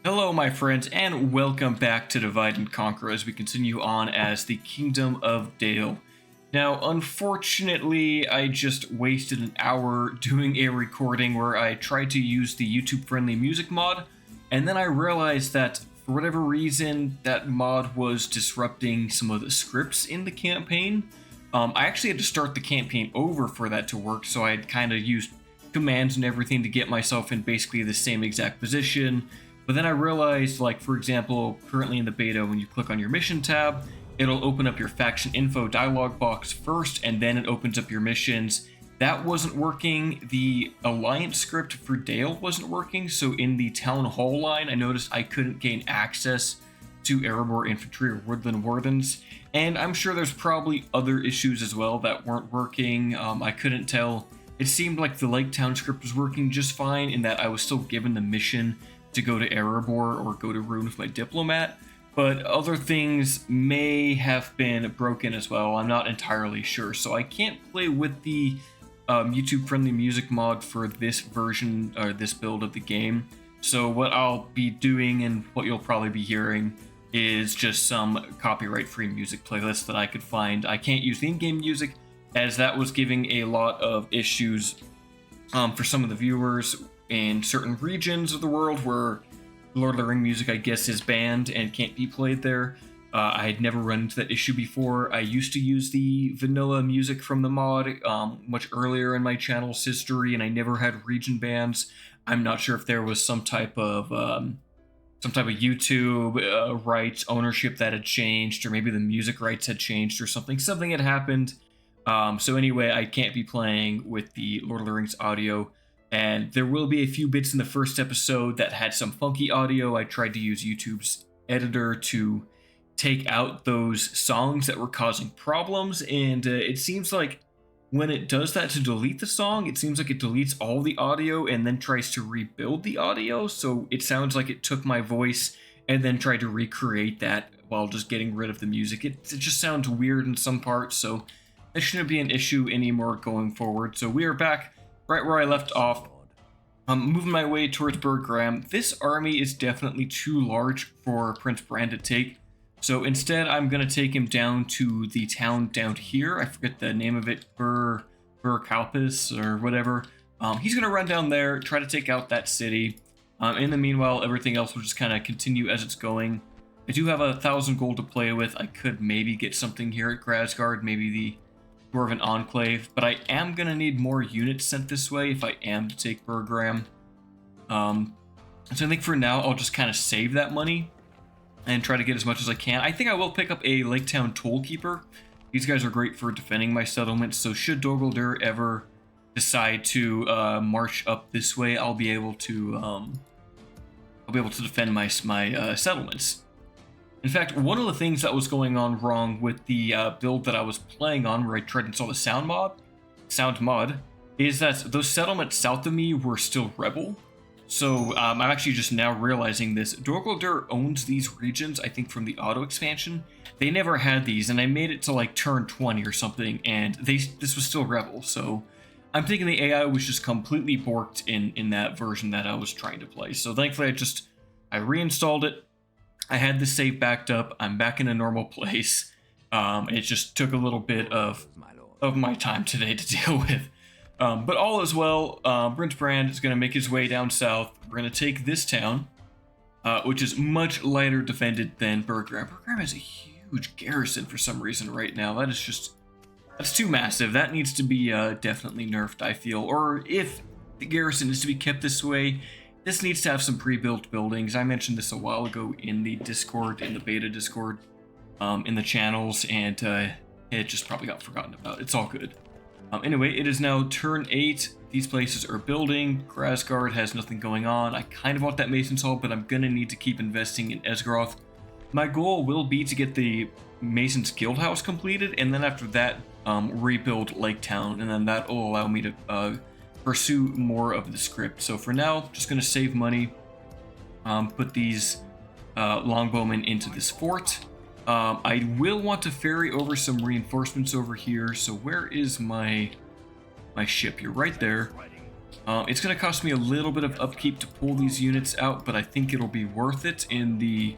Hello, my friends, and welcome back to Divide and Conquer as we continue on as the Kingdom of Dale. Now, unfortunately, I just wasted an hour doing a recording where I tried to use the YouTube-friendly music mod, and then I realized that for whatever reason, that mod was disrupting some of the scripts in the campaign. I actually had to start the campaign over for that to work, so I had kind of used commands and everything to get myself in basically the same exact position. But then I realized, like, for example, currently in the beta, when you click on your mission tab, it'll open up your faction info dialog box first, and then it opens up your missions. That wasn't working. The alliance script for Dale wasn't working, so in the town hall line, I noticed I couldn't gain access to Erebor infantry or woodland wardens, and I'm sure there's probably other issues as well that weren't working. I couldn't tell. It seemed like the Lake Town script was working just fine in that I was still given the mission to go to Erebor or go to Rune with my diplomat, but other things may have been broken as well. I'm not entirely sure, so I can't play with the YouTube-friendly music mod for this version or this build of the game. So what I'll be doing and what you'll probably be hearing is just some copyright-free music playlists that I could find. I can't use the in-game music as that was giving a lot of issues for some of the viewers in certain regions of the world where Lord of the Ring music, I guess, is banned and can't be played there. I had never run into that issue before. I used to use the vanilla music from the mod much earlier in my channel's history, and I never had region bans. I'm not sure if there was some type of YouTube rights ownership that had changed, or maybe the music rights had changed or something. Something had happened. So anyway, I can't be playing with the Lord of the Rings audio. And there will be a few bits in the first episode that had some funky audio. I tried to use YouTube's editor to take out those songs that were causing problems, and it seems like when it does that to delete the song, it seems like it deletes all the audio and then tries to rebuild the audio. So it sounds like it took my voice and then tried to recreate that while just getting rid of the music. It just sounds weird in some parts, so that shouldn't be an issue anymore going forward. So we are back right where I left off. I'm moving my way towards Burh. This army is definitely too large for Prince Bran to take, so instead I'm going to take him down to the town down here. I forget the name of it, Burh Kaupis or whatever. He's going to run down there, try to take out that city. In the meanwhile, everything else will just kind of continue as it's going. I do have 1,000 gold to play with. I could maybe get something here at Grasgard, maybe the Dwarven Enclave, but I am going to need more units sent this way if I am to take Burh. So I think for now, I'll just kind of save that money and try to get as much as I can. I think I will pick up a Lake Town Tollkeeper. These guys are great for defending my settlements, so should Dogoldur ever decide to march up this way, I'll be able to defend my settlements. In fact, one of the things that was going on wrong with the build that I was playing on, where I tried to install the sound mod, is that those settlements south of me were still rebel. So I'm actually just now realizing this. Dogoldur owns these regions, I think, from the auto expansion. They never had these, and I made it to like turn 20 or something, and this was still rebel. So I'm thinking the AI was just completely borked in that version that I was trying to play. So thankfully, I reinstalled it. I had the save backed up. I'm back in a normal place. It just took a little bit of my time today to deal with. But all is well. Prince Bran is going to make his way down south. We're going to take this town, which is much lighter defended than Burh. Burh has a huge garrison for some reason right now. That's too massive. That needs to be definitely nerfed, I feel. Or if the garrison is to be kept this way, this needs to have some pre-built buildings. I mentioned this a while ago in the Discord, in the beta Discord, in the channels, and it just probably got forgotten about. It's all good. Anyway, it is now turn 8. These places are building. Grasgard has nothing going on. I kind of want that Mason's Hall, but I'm going to need to keep investing in Esgaroth. My goal will be to get the Mason's Guild House completed, and then after that, rebuild Lake Town, and then that will allow me to pursue more of the script. So for now, just going to save money, put these longbowmen into this fort. I will want to ferry over some reinforcements over here. So where is my ship? You're right there. It's going to cost me a little bit of upkeep to pull these units out, but I think it'll be worth it in the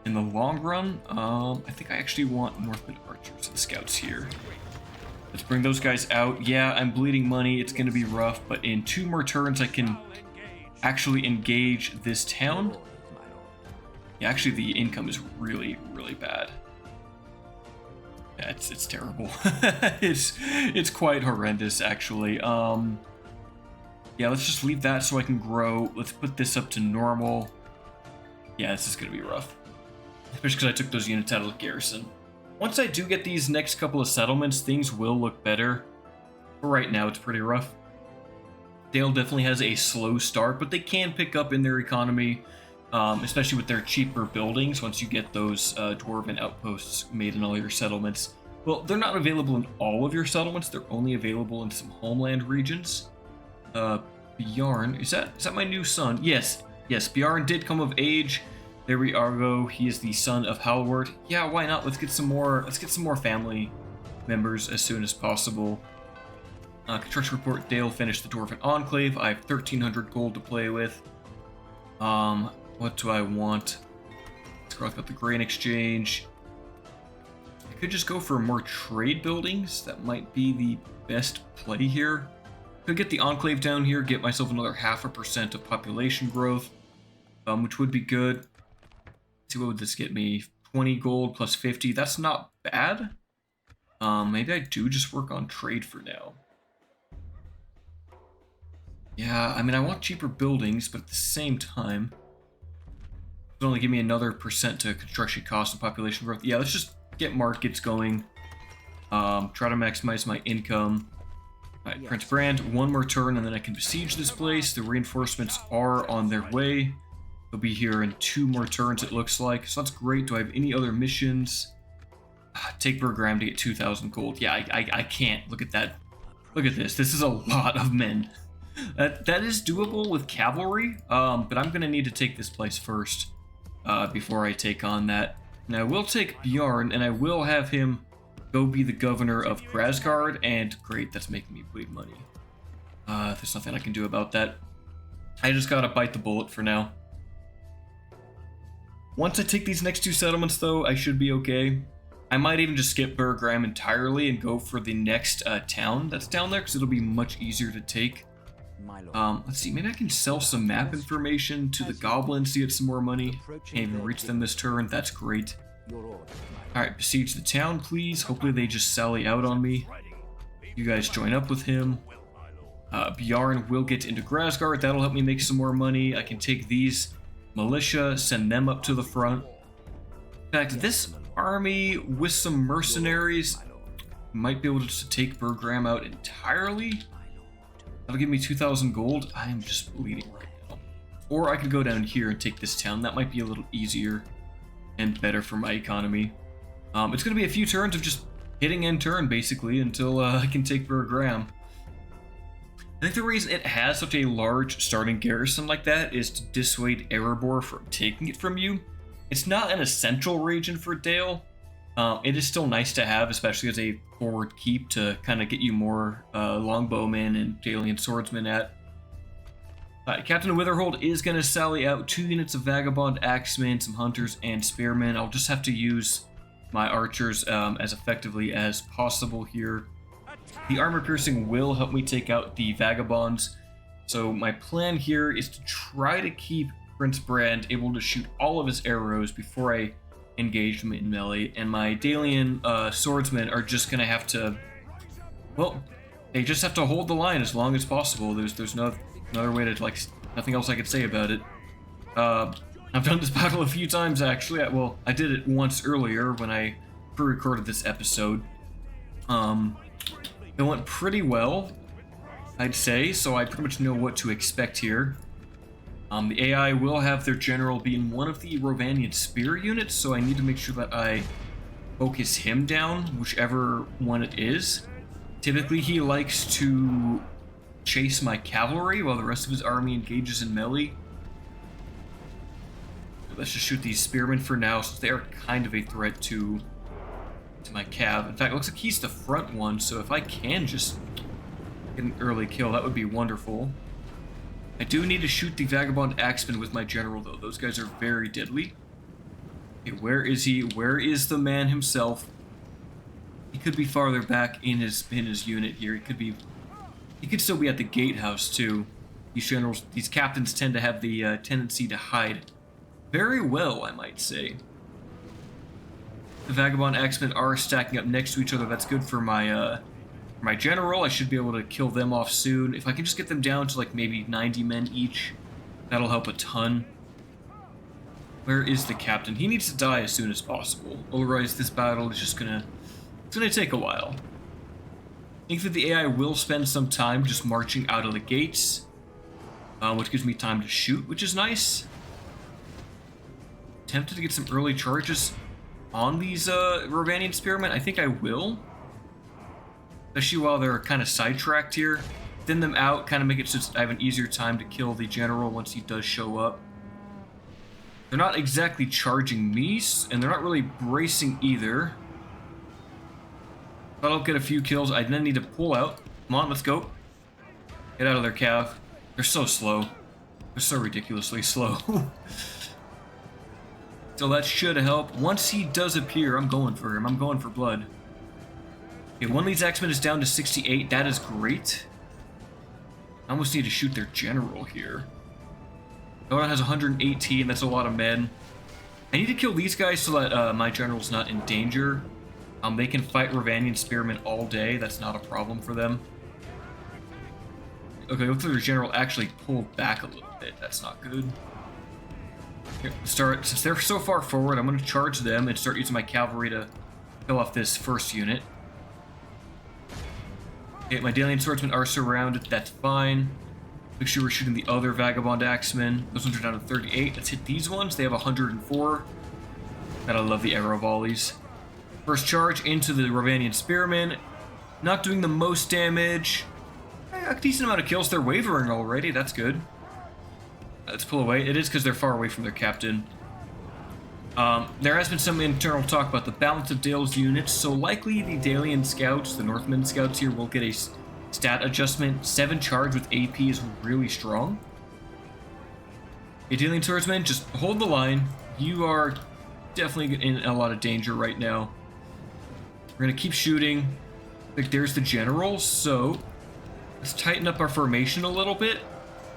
long run. I think I actually want Northman archers and scouts here. Let's bring those guys out. Yeah, I'm bleeding money. It's going to be rough, but in 2 more turns, I can actually engage this town. Yeah, actually, the income is really, really bad. Yeah, it's terrible. it's quite horrendous, actually. Yeah, let's just leave that so I can grow. Let's put this up to normal. Yeah, this is going to be rough. Especially because I took those units out of the garrison. Once I do get these next couple of settlements, things will look better. But right now, it's pretty rough. Dale definitely has a slow start, but they can pick up in their economy, especially with their cheaper buildings once you get those dwarven outposts made in all your settlements. Well, they're not available in all of your settlements. They're only available in some homeland regions. Bjarn, is that my new son? Yes, Bjarn did come of age. There we are. Go. He is the son of Halward. Yeah, why not? Let's get some more family members as soon as possible. Construction report. Dale finished the Dwarven Enclave. I have 1,300 gold to play with. What do I want? Let's go out the grain exchange. I could just go for more trade buildings. That might be the best play here. Could get the Enclave down here, get myself another 0.5% of population growth, which would be good. Let's see, what would this get me? 20 gold plus 50. That's not bad. Maybe I do just work on trade for now. Yeah, I mean, I want cheaper buildings, but at the same time, it'll only give me another % to construction cost and population growth. Yeah, let's just get markets going. Try to maximize my income. Alright, Prince Brand, 1 more turn, and then I can besiege this place. The reinforcements are on their way. They'll be here in 2 more turns, it looks like. So that's great. Do I have any other missions? Take Burgram to get 2,000 gold. Yeah, I can't. Look at that. Look at this. This is a lot of men. That is doable with cavalry, but I'm going to need to take this place first before I take on that. And I will take Bjarn, and I will have him go be the governor of Grasgard, and great, that's making me bleed money. There's nothing I can do about that. I just gotta bite the bullet for now. Once I take these next 2 settlements, though, I should be okay. I might even just skip Burgram entirely and go for the next town that's down there, because it'll be much easier to take. Let's see, maybe I can sell some map information to the goblins to get some more money. Can't even reach them this turn, that's great. Alright, besiege the town, please. Hopefully they just sally out on me. You guys join up with him. Bjarn will get into Grasgard. That'll help me make some more money. I can take these militia, send them up to the front. In fact, this army with some mercenaries might be able to just take Burgram out entirely. That'll give me 2,000 gold. I am just bleeding right now. Or I could go down here and take this town. That might be a little easier and better for my economy. It's going to be a few turns of just hitting end turn, basically, until I can take Burgram. I think the reason it has such a large starting garrison like that is to dissuade Erebor from taking it from you. It's not an essential region for Dale. It is still nice to have, especially as a forward keep to kind of get you more longbowmen and Dalian swordsmen at. Captain Witherhold is going to sally out 2 units of Vagabond Axemen, some Hunters, and Spearmen. I'll just have to use my archers as effectively as possible here. The armor piercing will help me take out the Vagabonds. So my plan here is to try to keep Prince Brand able to shoot all of his arrows before I engage him in melee. And my Dalian swordsmen are just going to have to, well, they just have to hold the line as long as possible. There's no another way to, like, nothing else I could say about it. I've done this battle a few times, actually. Well, I did it once earlier when I pre-recorded this episode. It went pretty well, I'd say, so I pretty much know what to expect here. The AI will have their general be in one of the Rovanian spear units, so I need to make sure that I focus him down, whichever one it is. Typically, he likes to chase my cavalry while the rest of his army engages in melee. Let's just shoot these spearmen for now, since they are kind of a threat to my cav. In fact, it looks like he's the front one, so if I can just get an early kill, that would be wonderful. I do need to shoot the Vagabond Axeman with my general, though. Those guys are very deadly. Okay, where is he? Where is the man himself? He could be farther back in his unit here. He could still be at the gatehouse too. These captains tend to have the tendency to hide very well, I might say. The Vagabond Axemen are stacking up next to each other. That's good for my general. I should be able to kill them off soon. If I can just get them down to like maybe 90 men each, that'll help a ton. Where is the captain? He needs to die as soon as possible. Otherwise, this battle is just gonna take a while. I think that the AI will spend some time just marching out of the gates, which gives me time to shoot, which is nice. Tempted to get some early charges on these Ravanian Spearmen. I think I will. Especially while they're kind of sidetracked here. Thin them out, kind of make it so I have an easier time to kill the general once he does show up. They're not exactly charging me, and they're not really bracing either. But I'll get a few kills. I then need to pull out. Come on, let's go. Get out of there, Cav. They're so slow. They're so ridiculously slow. So that should help. Once he does appear, I'm going for him. I'm going for blood. Okay, one of these X-Men is down to 68. That is great. I almost need to shoot their general here. Nora has 118. That's a lot of men. I need to kill these guys so that my general's not in danger. They can fight Ravanian Spearmen all day. That's not a problem for them. Okay, looks like their general actually pulled back a little bit. That's not good. Here, since they're so far forward, I'm going to charge them and start using my cavalry to kill off this first unit. Okay, my Dalian Swordsmen are surrounded. That's fine. Make sure we're shooting the other Vagabond Axemen. Those ones are down to 38. Let's hit these ones. They have 104. God, I love the arrow volleys. First charge into the Ravanian Spearmen. Not doing the most damage. A decent amount of kills. They're wavering already. That's good. Let's pull away. It is because they're far away from their captain. There has been some internal talk about the balance of Dale's units, so likely the Dalian scouts, the Northman scouts here, will get a stat adjustment. 7 charge with AP is really strong. Okay, Dalian Swordsmen, just hold the line. You are definitely in a lot of danger right now. We're going to keep shooting. Like, there's the general, so let's tighten up our formation a little bit,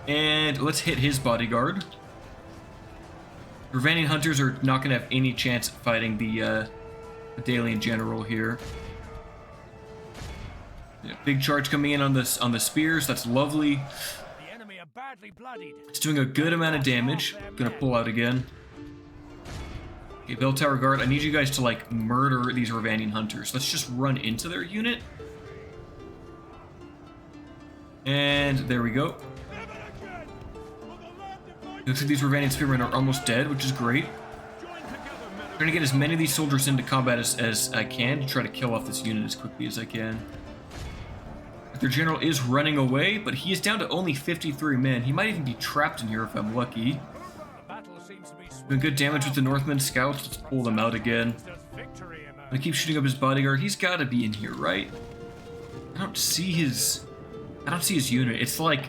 and let's hit his bodyguard. Ravanian hunters are not going to have any chance of fighting the Dalian general here. Yeah, big charge coming in on the spears. That's lovely. The enemy are badly bloodied. It's doing a good amount of damage. Gonna pull out again. Okay, Bell Tower Guard, I need you guys to, like, murder these Ravanian hunters. Let's just run into their unit. And there we go. Looks like these Ravanian Spearmen are almost dead, which is great. I'm trying to get as many of these soldiers into combat as I can to try to kill off this unit as quickly as I can. Their general is running away, but he is down to only 53 men. He might even be trapped in here if I'm lucky. Doing good damage with the Northman scouts. Let's pull them out again. I keep shooting up his bodyguard. He's got to be in here, right? I don't see his unit. It's like,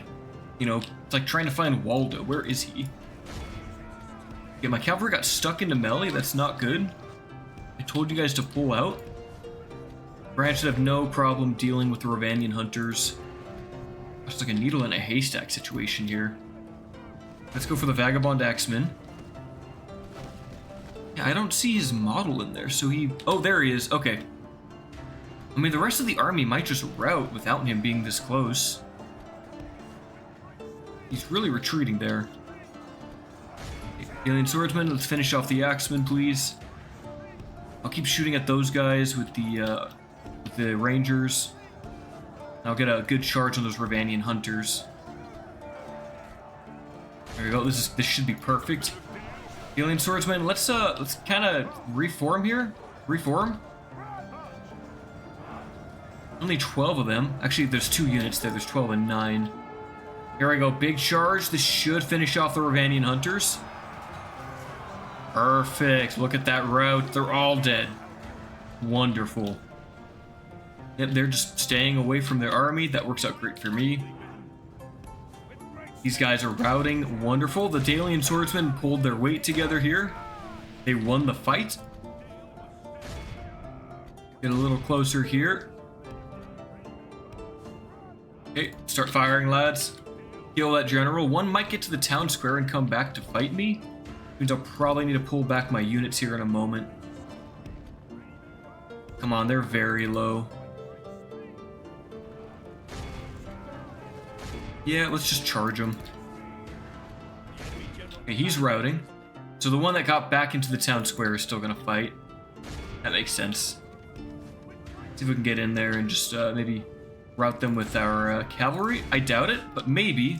you know, it's like trying to find Waldo. Where is he? Yeah, my cavalry got stuck into melee. That's not good. I told you guys to pull out. Branch should have no problem dealing with the Ravanian hunters. It's like a needle in a haystack situation here. Let's go for the Vagabond Axeman. Yeah, I don't see his model in there, so he... Oh, there he is. Okay. I mean, the rest of the army might just rout without him being this close. He's really retreating there. Okay, Alien Swordsman, let's finish off the Axeman, please. I'll keep shooting at those guys with the Rangers. I'll get a good charge on those Ravanian hunters. There we go. This should be perfect. Alien Swordsman, let's kind of reform here. Reform. Only 12 of them. Actually, there's 2 units there. There's 12 and 9. Here I go. Big charge. This should finish off the Ravanian hunters. Perfect. Look at that rout. They're all dead. Wonderful. Yep, they're just staying away from their army. That works out great for me. These guys are routing. Wonderful. The Dalian swordsmen pulled their weight together here. They won the fight. Get a little closer here. Okay, start firing, lads. Kill that general. One might get to the town square and come back to fight me. Means I'll probably need to pull back my units here in a moment. Come on, they're very low. Yeah, let's just charge him. Okay, he's routing. So the one that got back into the town square is still gonna fight. That makes sense. See if we can get in there and just maybe rout them with our cavalry. I doubt it, but maybe.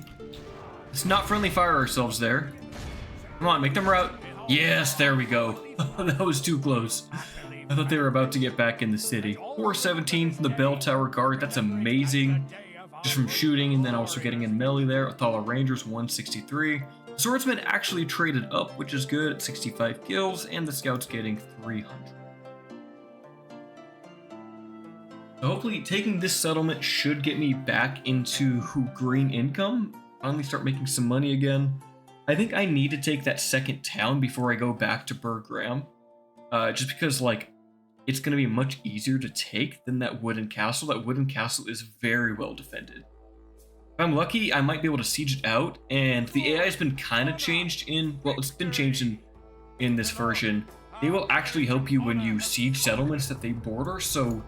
Let's not friendly fire ourselves there. Come on, make them rout. Yes, there we go. That was too close. I thought they were about to get back in the city. 417 from the bell tower guard. That's amazing. Just from shooting and then also getting in melee there. Athala Rangers 163. The swordsman actually traded up, which is good at 65 kills, and the scouts getting 300. So hopefully taking this settlement should get me back into green income. Finally start making some money again. I think I need to take that second town before I go back to Burh. Just because, like, it's going to be much easier to take than that wooden castle. That wooden castle is very well defended. If I'm lucky, I might be able to siege it out, and the AI has been kind of changed in, well, it's been changed in this version. They will actually help you when you siege settlements that they border, so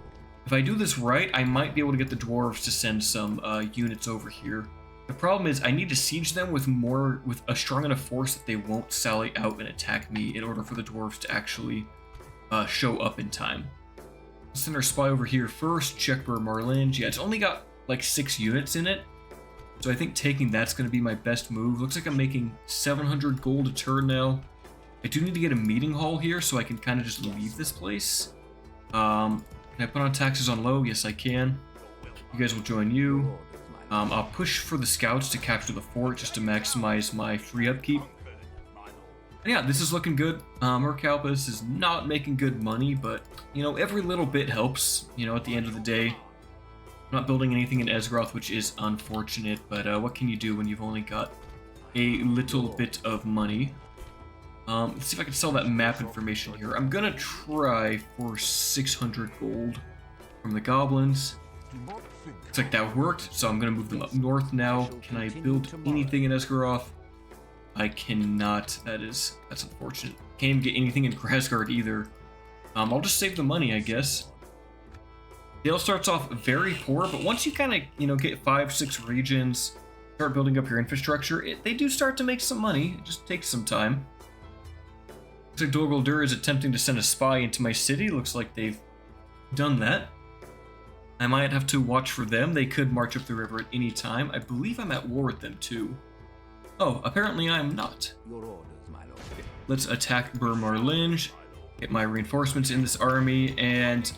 if I do this right, I might be able to get the dwarves to send some units over here. The problem is I need to siege them with a strong enough force that they won't sally out and attack me in order for the dwarves to actually show up in time. Let's send our spy over here first, check for Marhlinge. Yeah, it's only got like 6 units in it, so I think taking that's going to be my best move. Looks like I'm making 700 gold a turn now. I do need to get a meeting hall here so I can kind of just leave this place. Can I put on taxes on low? Yes, I can. You guys will join you. I'll push for the scouts to capture the fort just to maximize my free upkeep. And yeah, this is looking good. Kaupis is not making good money, but, you know, every little bit helps, you know, at the end of the day. I'm not building anything in Esgaroth, which is unfortunate, but what can you do when you've only got a little bit of money? Let's see if I can sell that map information here. I'm gonna try for 600 gold from the goblins. Looks like that worked, so I'm gonna move them up north now. Can I build anything in Esgaroth? I cannot. That's unfortunate. Can't even get anything in Grasgard either. I'll just save the money, I guess. Dale starts off very poor, but once you kind of, you know, get 5-6 regions, start building up your infrastructure, they do start to make some money. It just takes some time. Looks like Dogoldur is attempting to send a spy into my city. Looks like they've done that. I might have to watch for them. They could march up the river at any time. I believe I'm at war with them too. Oh, apparently I'm not. Let's attack Marhlinge, get my reinforcements in this army, and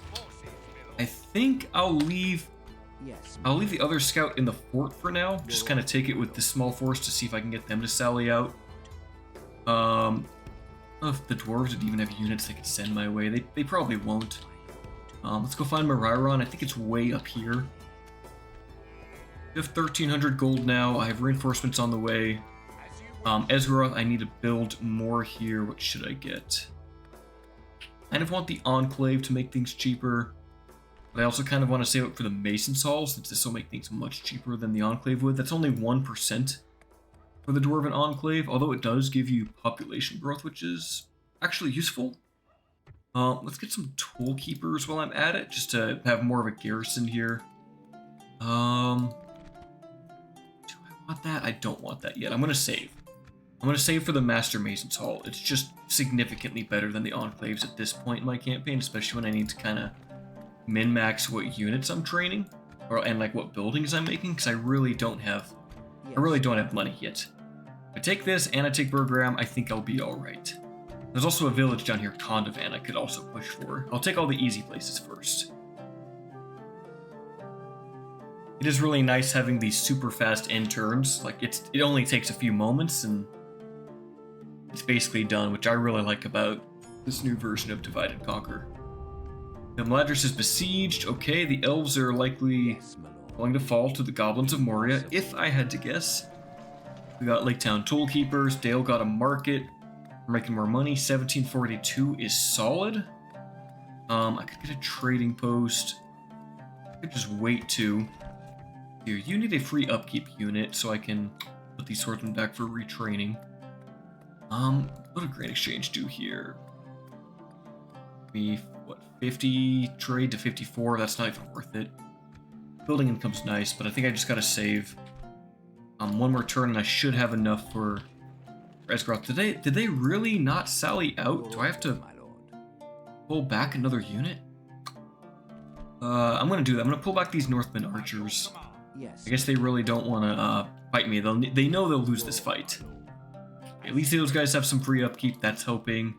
I think I'll leave the other scout in the fort for now. Just kind of take it with this small force to see if I can get them to sally out. I don't know if the dwarves would even have units they could send my way. They probably won't. Let's go find Marhlinge. I think it's way up here. I have 1,300 gold now. I have reinforcements on the way. Esgaroth, I need to build more here. What should I get? I kind of want the Enclave to make things cheaper. But I also kind of want to save up for the Mason's Hall, since this will make things much cheaper than the Enclave would. That's only 1% for the Dwarven Enclave, although it does give you population growth, which is actually useful. Let's get some Toll Keepers while I'm at it, just to have more of a garrison here. Do I want that? I don't want that yet. I'm going to save. I'm going to save for the Master Mason's Hall. It's just significantly better than the Enclaves at this point in my campaign, especially when I need to kind of min-max what units I'm training, and like what buildings I'm making, because I really don't have money yet. If I take this and I take Burh, I think I'll be alright. There's also a village down here, Kondovan, I could also push for. I'll take all the easy places first. It is really nice having these super fast end turns. Like, it only takes a few moments and it's basically done, which I really like about this new version of Divide and Conquer. The Meladris is besieged. Okay, the elves are likely going to fall to the goblins of Moria, if I had to guess. We got Lake Town Tollkeepers. Dale got a market. We're making more money. 1742 is solid. I could get a trading post. I could just wait to. Here, you need a free upkeep unit so I can put these swordsmen back for retraining. What did Grand Exchange do here? Maybe, what, 50 trade to 54? That's not even worth it. Building income's nice, but I think I just gotta save. One more turn and I should have enough for Esgaroth. Did they really not sally out? Do I have to pull back another unit? I'm gonna do that. I'm gonna pull back these Northmen archers. I guess they really don't want to fight me. They know they'll lose this fight. At least those guys have some free upkeep. That's helping.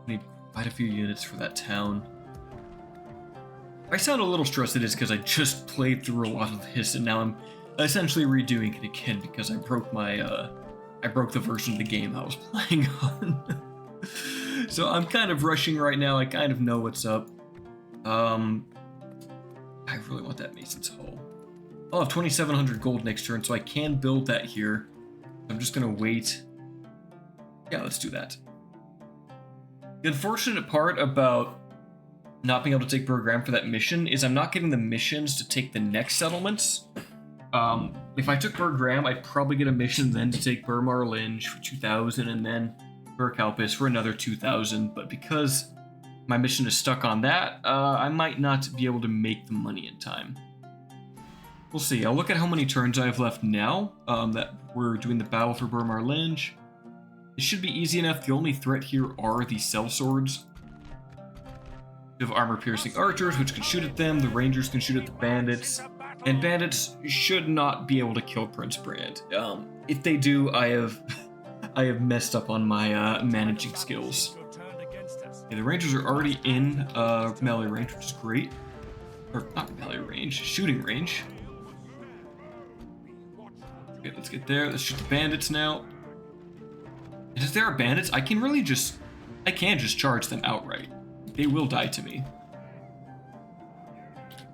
I need quite a few units for that town. If I sound a little stressed, it is because I just played through a lot of this, and now I'm essentially redoing it again because I broke my I broke the version of the game I was playing on. So I'm kind of rushing right now. I kind of know what's up. I really want that Mason's Hall. I'll have 2,700 gold next turn, so I can build that here. I'm just gonna wait. Yeah, let's do that. The unfortunate part about not being able to take Burh for that mission is I'm not getting the missions to take the next settlements. If I took Burh, I'd probably get a mission then to take Marhlinge for 2,000 and then Kaupis for another 2,000, but because my mission is stuck on that, I might not be able to make the money in time. We'll see. I'll look at how many turns I have left now that we're doing the battle for Marhlinge. It should be easy enough. The only threat here are the sellswords. You have armor-piercing archers, which can shoot at them. The rangers can shoot at the bandits. And bandits should not be able to kill Prince Brand. If they do, I have messed up on my managing skills. Okay, the rangers are already in melee range, which is great. Or not melee range, shooting range. Okay, let's get there. Let's shoot the bandits now. And if there are bandits, I can just charge them outright. They will die to me.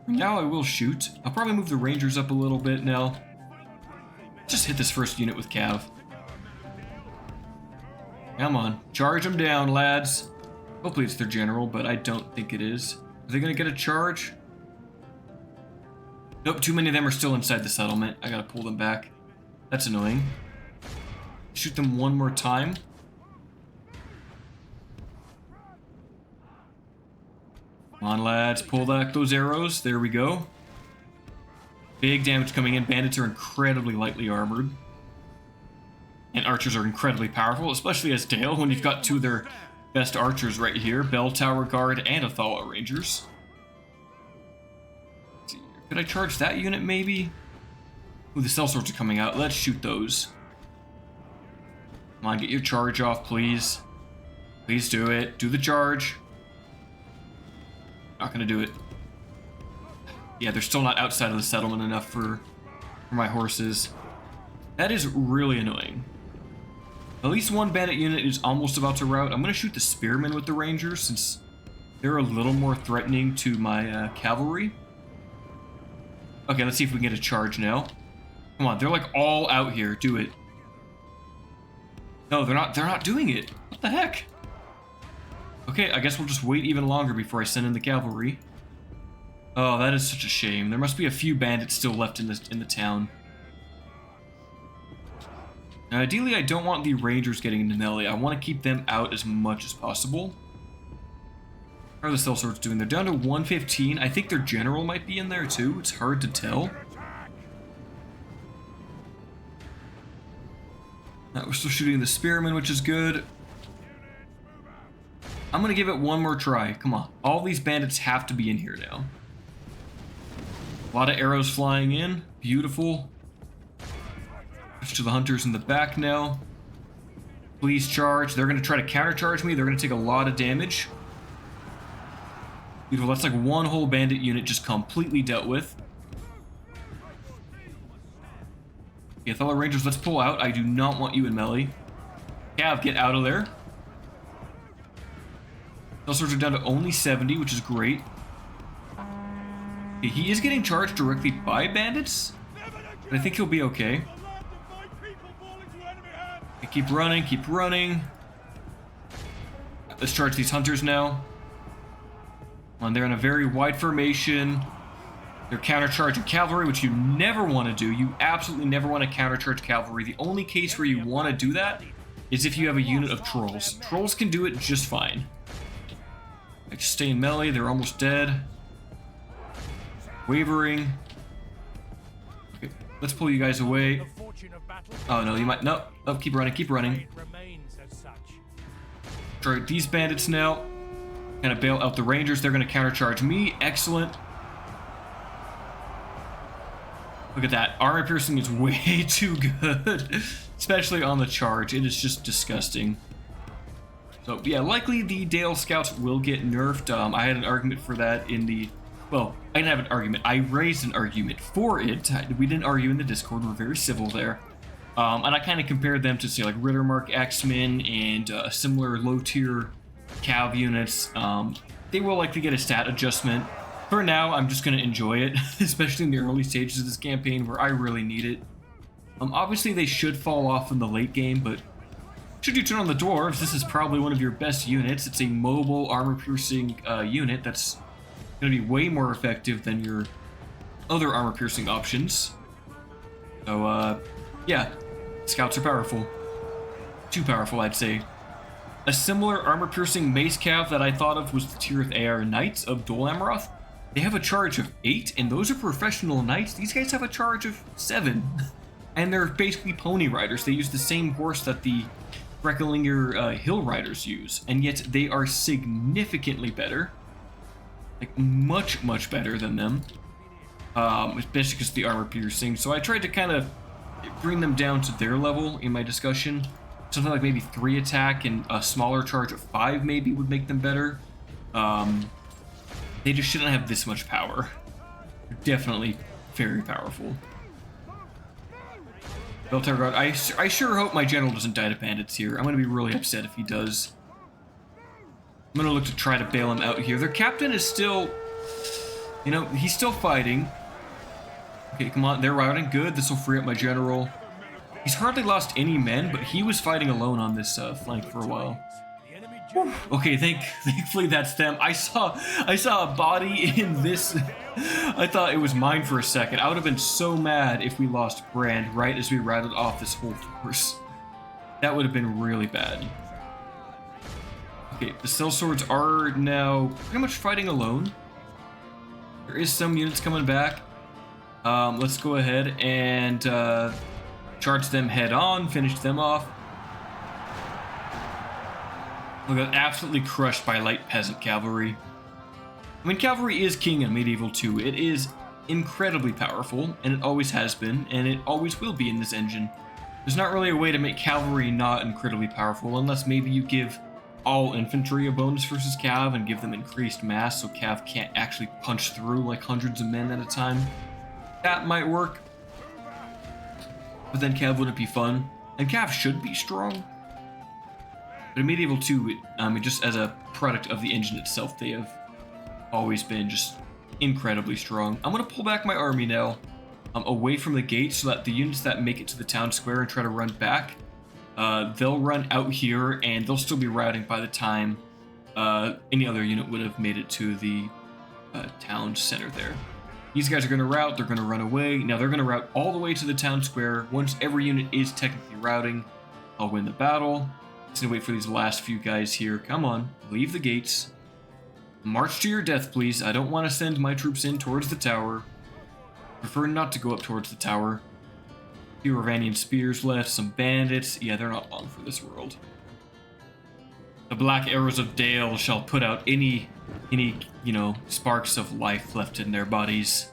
Now I will shoot. I'll probably move the rangers up a little bit now. Just hit this first unit with Cav. Come on, charge them down, lads. Hopefully it's their general, but I don't think it is. Are they gonna get a charge? Nope, too many of them are still inside the settlement. I gotta pull them back. That's annoying. Shoot them one more time. Come on, lads, pull back those arrows. There we go. Big damage coming in. Bandits are incredibly lightly armored. And archers are incredibly powerful, especially as Dale, when you've got two of their best archers right here. Bell Tower Guard and Athala Rangers. Let's see here. Could I charge that unit, maybe? Ooh, the sellswords are coming out. Let's shoot those. Come on, get your charge off, please. Please do it. Do the charge. Not gonna do it. Yeah, they're still not outside of the settlement enough for my horses. That is really annoying. At least one bandit unit is almost about to rout. I'm gonna shoot the spearmen with the rangers since they're a little more threatening to my cavalry. Okay, let's see if we can get a charge now. Come on, they're like all out here. Do it. No, they're not doing it. What the heck? Okay, I guess we'll just wait even longer before I send in the cavalry. Oh, that is such a shame. There must be a few bandits still left in the town. Now, ideally, I don't want the rangers getting into melee. I want to keep them out as much as possible. How are the sellswords doing? They're down to 115. I think their general might be in there too. It's hard to tell. We're still shooting the spearmen, which is good. I'm gonna give it one more try. Come on. All these bandits have to be in here now. A lot of arrows flying in. Beautiful. Switch to the hunters in the back now. Please charge. They're gonna try to countercharge me. They're gonna take a lot of damage. Beautiful. That's like one whole bandit unit just completely dealt with. Okay, fellow rangers, let's pull out. I do not want you in melee. Cav, get out of there. Sellswords are down to only 70, which is great. Okay, he is getting charged directly by bandits, but I think he'll be okay. Keep running, keep running. Let's charge these hunters now. They're in a very wide formation. They're countercharging cavalry, which you never want to do. You absolutely never want to countercharge cavalry. The only case where you want to do that is if you have a unit of trolls. Trolls can do it just fine. Like, stay in melee, they're almost dead. Wavering. Okay, let's pull you guys away. Oh no, you might, no, oh, keep running, keep running. Try these bandits now. Kind of bail out the rangers, they're gonna countercharge me, excellent. Look at that, armor piercing is way too good, especially on the charge, it is just disgusting. So yeah, likely the Dale Scouts will get nerfed. I had an argument for that in the, well, I didn't have an argument, I raised an argument for it. We didn't argue in the Discord, we're very civil there. And I kind of compared them to, say, like Rittermark X-Men and similar low-tier Cav units. They will likely get a stat adjustment. For now, I'm just going to enjoy it, especially in the early stages of this campaign where I really need it. Obviously, they should fall off in the late game, but should you turn on the Dwarves, this is probably one of your best units. It's a mobile, armor-piercing unit that's going to be way more effective than your other armor-piercing options. So, yeah, Scouts are powerful. Too powerful, I'd say. A similar armor-piercing mace cav that I thought of was the Tirith AR Knights of Dol Amroth. They have a charge of 8, and those are professional knights. These guys have a charge of 7. And they're basically pony riders. They use the same horse that the Breckenlinger Hill Riders use, and yet they are significantly better. Like, much, much better than them. Especially because of the armor piercing. So I tried to kind of bring them down to their level in my discussion. Something like maybe 3 attack and a smaller charge of 5 maybe would make them better. They just shouldn't have this much power. They're definitely very powerful. Beltar Guard, I sure hope my general doesn't die to bandits here. I'm going to be really upset if he does. I'm going to look to try to bail him out here. Their captain is still, you know, he's still fighting. Okay, come on, they're routing. Good, this will free up my general. He's hardly lost any men, but he was fighting alone on this flank for a while. Whew. Okay, thankfully that's them. I saw a body in this. I thought it was mine for a second. I would have been so mad if we lost Brand right as we routed off this whole force. That would have been really bad. Okay, the sellswords are now pretty much fighting alone. There is some units coming back. Let's go ahead and charge them head on, finish them off. We got absolutely crushed by light peasant cavalry. I mean, cavalry is king in Medieval 2. It is incredibly powerful, and it always has been, and it always will be in this engine. There's not really a way to make cavalry not incredibly powerful, unless maybe you give all infantry a bonus versus cav and give them increased mass so cav can't actually punch through like hundreds of men at a time. That might work. But then cav wouldn't be fun. And cav should be strong. But in Medieval 2, just as a product of the engine itself, they have always been just incredibly strong. I'm going to pull back my army now away from the gate so that the units that make it to the town square and try to run back, they'll run out here and they'll still be routing by the time any other unit would have made it to the town center there. These guys are going to route, they're going to run away. Now they're going to route all the way to the town square. Once every unit is technically routing, I'll win the battle. Just gonna wait for these last few guys here. Come on, leave the gates. March to your death, please. I don't want to send my troops in towards the tower. Prefer not to go up towards the tower. A few Ravanian spears left, some bandits. Yeah, they're not long for this world. The black arrows of Dale shall put out any, you know, sparks of life left in their bodies.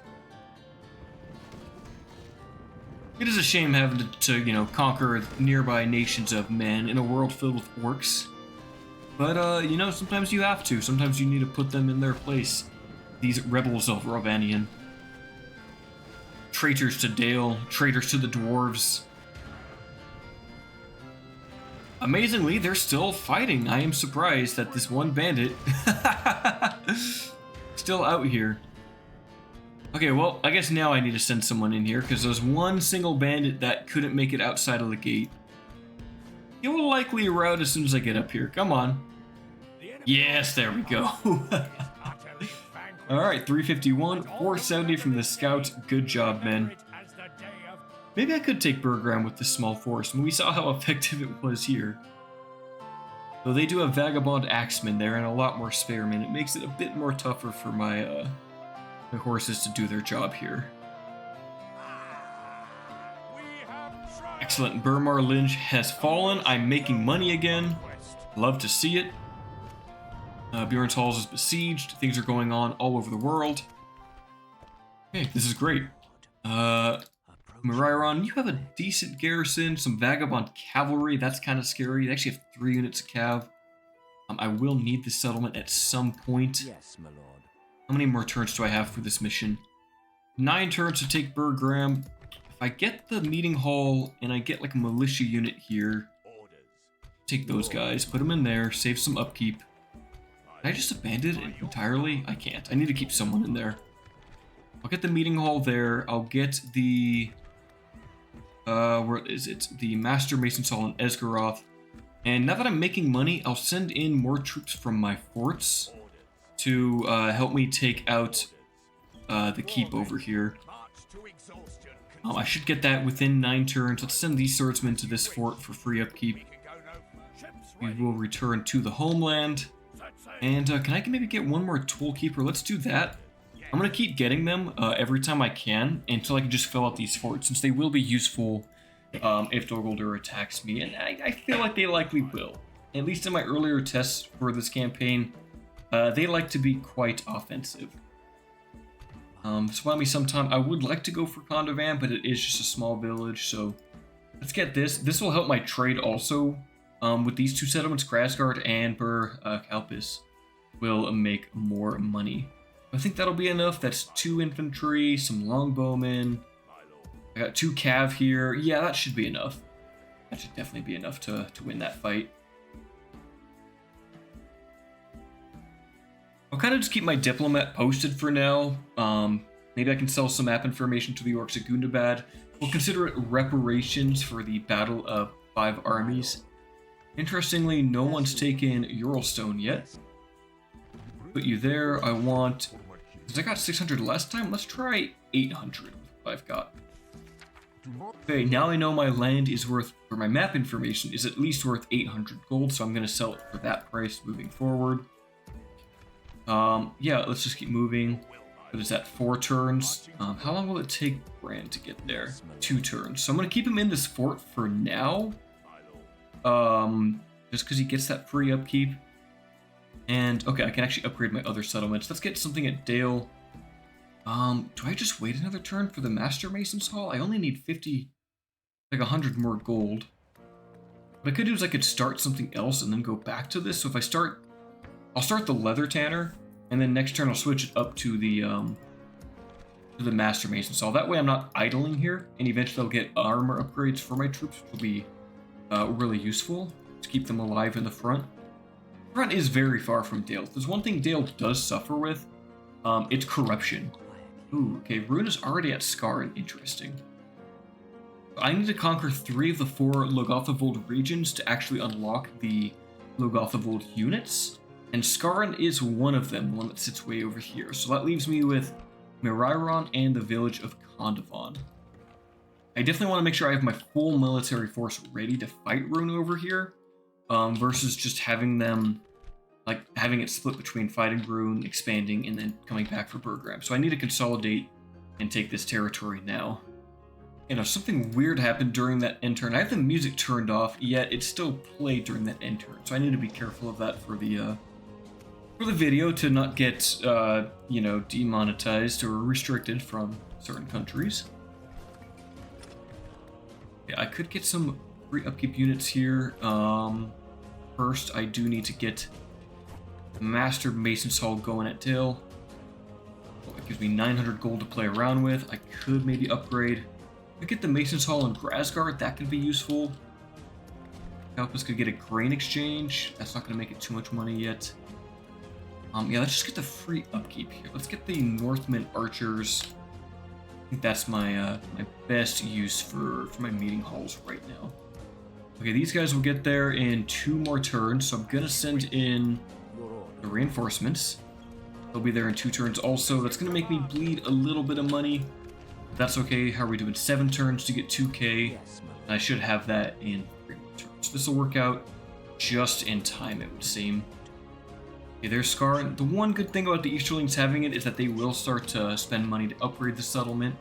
It is a shame having to, you know, conquer nearby nations of men in a world filled with orcs. But, you know, sometimes you have to. Sometimes you need to put them in their place. These rebels of Ravanian. Traitors to Dale, traitors to the dwarves. Amazingly, they're still fighting. I am surprised that this one bandit still out here. Okay, well, I guess now I need to send someone in here because there's one single bandit that couldn't make it outside of the gate. It will likely rout as soon as I get up here. Come on. The enemy Yes, there we go. is utterly vanquished. Alright, 351, 470 from the scouts. Good job, men. As the day of Maybe I could take Burh with this small force. I mean, we saw how effective it was here. Though they do have Vagabond Axemen there and a lot more Spearmen, it makes it a bit more tougher for my horses to do their job here. we have triumphed. Excellent. Marhlinge has fallen. I'm making money again. Love to see it. Bjorn's Halls is besieged. Things are going on all over the world. Okay, this is great. Marhlinge, you have a decent garrison, some Vagabond Cavalry. That's kind of scary. They actually have 3 units of cav. I will need this settlement at some point. Yes, my lord. How many more turns do I have for this mission? 9 turns to take Burh. If I get the meeting hall and I get like a militia unit here, take those guys, put them in there, save some upkeep. Can I just abandon it entirely? I can't. I need to keep someone in there. I'll get the meeting hall there. I'll get the... where is it? The Master Mason's Hall in Esgaroth. And now that I'm making money, I'll send in more troops from my forts to help me take out the keep over here. I should get that within 9 turns. Let's send these swordsmen to this fort for free upkeep. We will return to the homeland. And can I maybe get one more toolkeeper? Let's do that. I'm going to keep getting them every time I can until I can just fill out these forts, since they will be useful if Dorguldur attacks me, and I feel like they likely will. At least in my earlier tests for this campaign, they like to be quite offensive. So allow me sometime. I would like to go for Kondovan, but it is just a small village, so let's get this. This will help my trade also. With these 2 settlements, Grasgard and Burh, Kaupis will make more money. I think that'll be enough. That's 2 infantry, some longbowmen. I got 2 cav here. Yeah, that should be enough. That should definitely be enough to win that fight. I'll kind of just keep my diplomat posted for now. Maybe I can sell some map information to the orcs at Gundabad. We'll consider it reparations for the Battle of 5 Armies. Interestingly, no one's taken Uralstone yet. Put you there. I want... Because I got 600 last time, let's try 800 with what I've got. Okay, now I know my land is worth, or my map information is at least worth 800 gold, so I'm going to sell it for that price moving forward. Yeah, let's just keep moving. What is that, 4 turns? How long will it take Brand to get there? 2 turns. So I'm going to keep him in this fort for now. Just because he gets that free upkeep. And, okay, I can actually upgrade my other settlements. Let's get something at Dale. Do I just wait another turn for the Master Mason's Hall? I only need 50, like 100 more gold. What I could do is I could start something else and then go back to this. So if I start, I'll start the Leather Tanner, and then next turn I'll switch it up to the Master Mason's Hall. That way I'm not idling here, and eventually I'll get armor upgrades for my troops, which will be really useful to keep them alive in the front. The front is very far from Dale. There's one thing Dale does suffer with. It's corruption. Ooh, okay, Rune is already at Skarin. Interesting. I need to conquer 3 of the 4 Logothavold regions to actually unlock the Logothavold units, and Skarin is one of them, the one that sits way over here. So that leaves me with Marhlinge and the village of Kondovan. I definitely want to make sure I have my full military force ready to fight Rune over here, versus just having them, like, having it split between fighting Rune, expanding, and then coming back for Burh. So I need to consolidate and take this territory now. You know, something weird happened during that end turn. I have the music turned off, yet it still played during that end turn. So I need to be careful of that for the video to not get, you know, demonetized or restricted from certain countries. Yeah, I could get some free upkeep units here. First, I do need to get Master Mason's Hall going at Dale. Well, that gives me 900 gold to play around with. I could maybe upgrade. I could get the Mason's Hall in Grasgard. That could be useful. Kaupis could get a grain exchange. That's not going to make it too much money yet. Yeah, let's just get the free upkeep here. Let's get the Northmen archers. I think that's my my best use for my meeting halls right now. Okay, these guys will get there in 2 more turns, so I'm gonna send in the reinforcements. They'll be there in 2 turns also. That's gonna make me bleed a little bit of money. But that's okay. How are we doing? 7 turns to get 2k. I should have that in 3 more turns. This will work out just in time, it would seem. Okay, there's Scar. The one good thing about the Easterlings having it is that they will start to spend money to upgrade the settlement.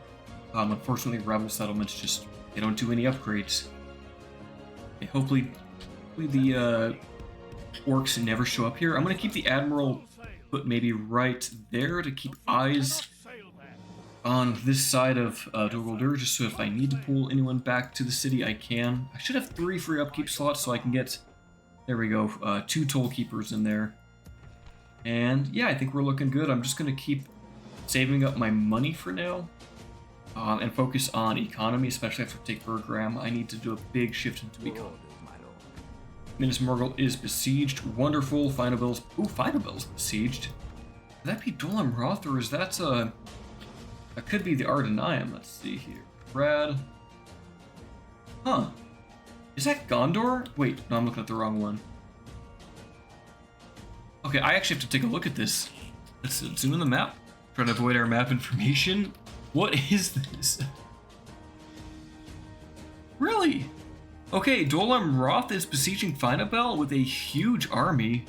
Unfortunately, Rebel settlements just, they don't do any upgrades. Okay, hopefully the orcs never show up here. I'm going to keep the Admiral put maybe right there to keep eyes on this side of Dogoldur, just so if I need to pull anyone back to the city, I can. I should have 3 free upkeep slots so I can get, there we go, 2 toll keepers in there. And yeah, I think we're looking good. I'm just going to keep saving up my money for now and focus on economy, especially after I take Burh. I need to do a big shift into economy. Minas Morgul is besieged. Wonderful. Finabel's. Ooh, Finabel's besieged. Could that be Dolam Roth, or is that that could be the Ardenayam. Let's see here. Brad. Huh. Is that Gondor? Wait, no, I'm looking at the wrong one. Okay, I actually have to take a look at this. Let's zoom in the map. Try to avoid our map information. What is this? Really? Okay, Dolam Roth is besieging Finabel with a huge army.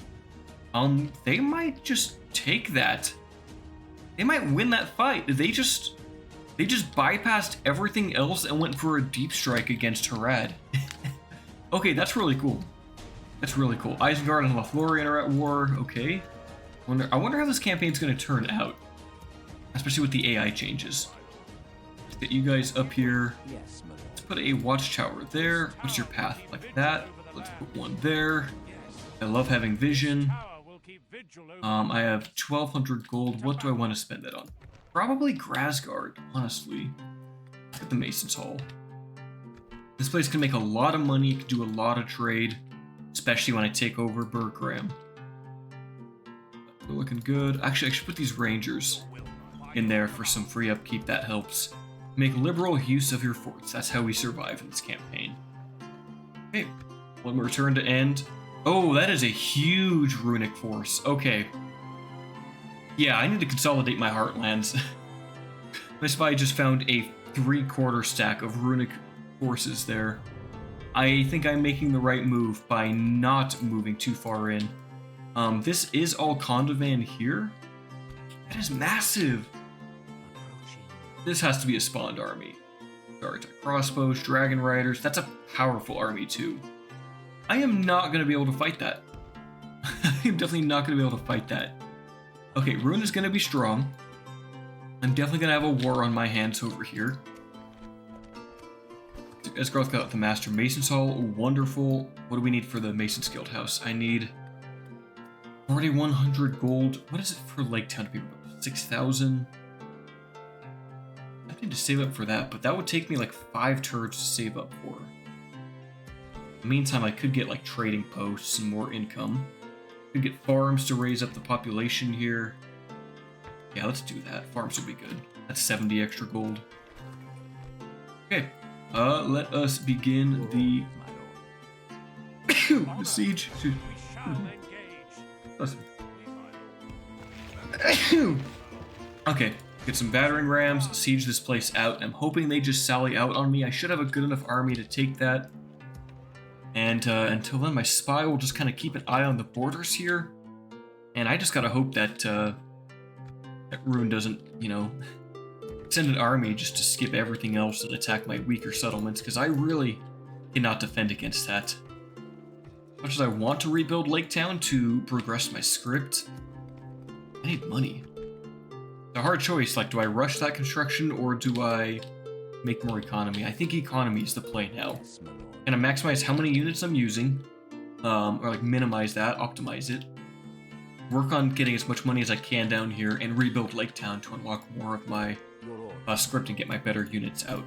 They might just take that. They might win that fight. They just bypassed everything else and went for a deep strike against Harad. Okay, that's really cool. That's really cool. Isengard and Lothlorien are at war. Okay. I wonder how this campaign's going to turn out, especially with the AI changes. Let's get you guys up here. Let's put a watchtower there. What's your path? Like that. Let's put one there. I love having vision. I have 1,200 gold. What do I want to spend that on? Probably Grasgard, honestly. Let's get the Mason's Hall. This place can make a lot of money, can do a lot of trade, especially when I take over Burh. We're looking good. Actually, I should put these Rangers in there for some free upkeep. That helps. Make liberal use of your forts. That's how we survive in this campaign. Okay, when we return to end. Oh, that is a huge runic force. Okay. Yeah, I need to consolidate my heartlands. My spy just found a 3/4 stack of runic forces there. I think I'm making the right move by not moving too far in. This is all Kondovan here. That is massive. This has to be a spawned army. Sorry, crossbows, dragon riders. That's a powerful army too. I am not going to be able to fight that. I'm definitely not going to be able to fight that. Okay, Rune is going to be strong. I'm definitely going to have a war on my hands over here. Esgarth got the Master Mason's Hall. Wonderful. What do we need for the Mason's Guild House? I need 4,100 gold. What is it for Lake Town to be? 6,000? I need to save up for that, but that would take me like 5 turns to save up for. In the meantime, I could get like trading posts and more income. Could get farms to raise up the population here. Yeah, let's do that. Farms will be good. That's 70 extra gold. Okay, let us begin the siege. Okay, get some battering rams, siege this place out. I'm hoping they just sally out on me. I should have a good enough army to take that. And until then, my spy will just kind of keep an eye on the borders here. And I just gotta hope that that Rune doesn't, you know, send an army just to skip everything else and attack my weaker settlements, because I really cannot defend against that. As much as I want to rebuild Lake Town to progress my script, I need money. It's a hard choice, like, do I rush that construction or do I make more economy? I think economy is the play now. I'm gonna maximize how many units I'm using, or like minimize that, optimize it. Work on getting as much money as I can down here and rebuild Lake Town to unlock more of my script and get my better units out.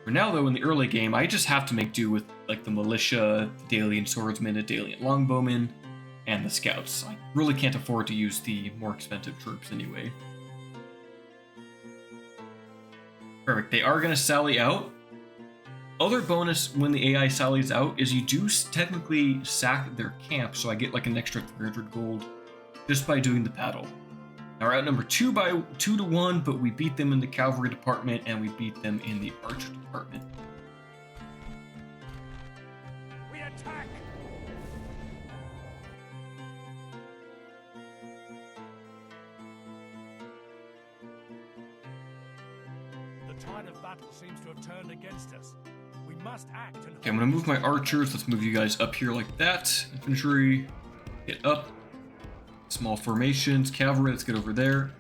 For now, though, in the early game, I just have to make do with like the militia, the Dalian swordsmen, the Dalian longbowmen, and the scouts. I really can't afford to use the more expensive troops anyway. Perfect. They are gonna sally out. other bonus when the AI sallies out is you do technically sack their camp, so I get like an extra 300 gold just by doing the battle. Now we're outnumbered 2-1, but we beat them in the cavalry department and we beat them in the archer department. We attack! The tide of battle seems to have turned against us. We must act and Okay, I'm gonna move my archers. Let's move you guys up here like that. Infantry, get up. Small formations, cavalry, let's get over there.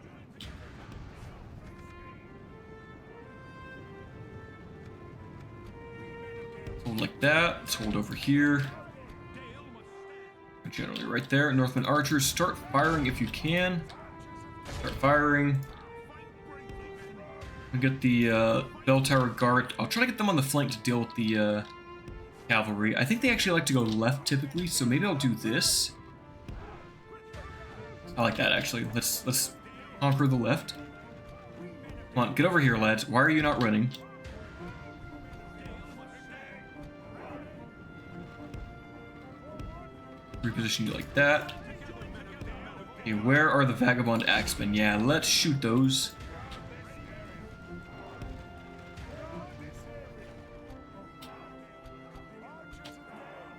Hold like that. Let's hold over here. Generally right there. Northman archers, start firing if you can. Start firing. And get the bell tower guard. I'll try to get them on the flank to deal with the cavalry. I think they actually like to go left typically, so maybe I'll do this. I like that actually. Let's conquer the left. Come on, get over here, lads. Why are you not running? Reposition you like that. Okay, where are the vagabond axemen? Yeah, let's shoot those.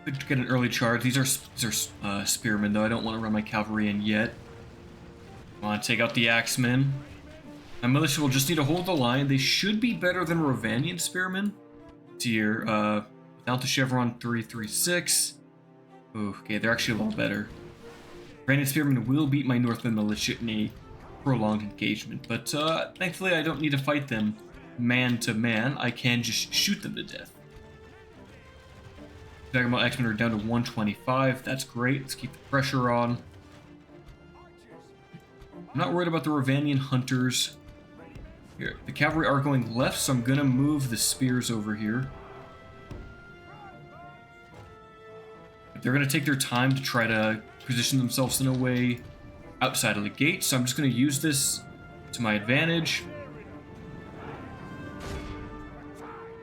Could get an early charge. These are spearmen, though. I don't want to run my cavalry in yet. Come on, take out the axemen. My militia will just need to hold the line. They should be better than Ravanian spearmen. It's here. Down to Chevron 336. Ooh, okay, they're actually a little better. Ravanian spearmen will beat my Northland militia in a prolonged engagement, but thankfully I don't need to fight them man to man. I can just shoot them to death. Vagabond X-Men are down to 125. That's great. Let's keep the pressure on. I'm not worried about the Ravanian hunters. Here, the cavalry are going left, so I'm gonna move the spears over here. They're gonna take their time to try to position themselves in a way outside of the gate, so I'm just gonna use this to my advantage.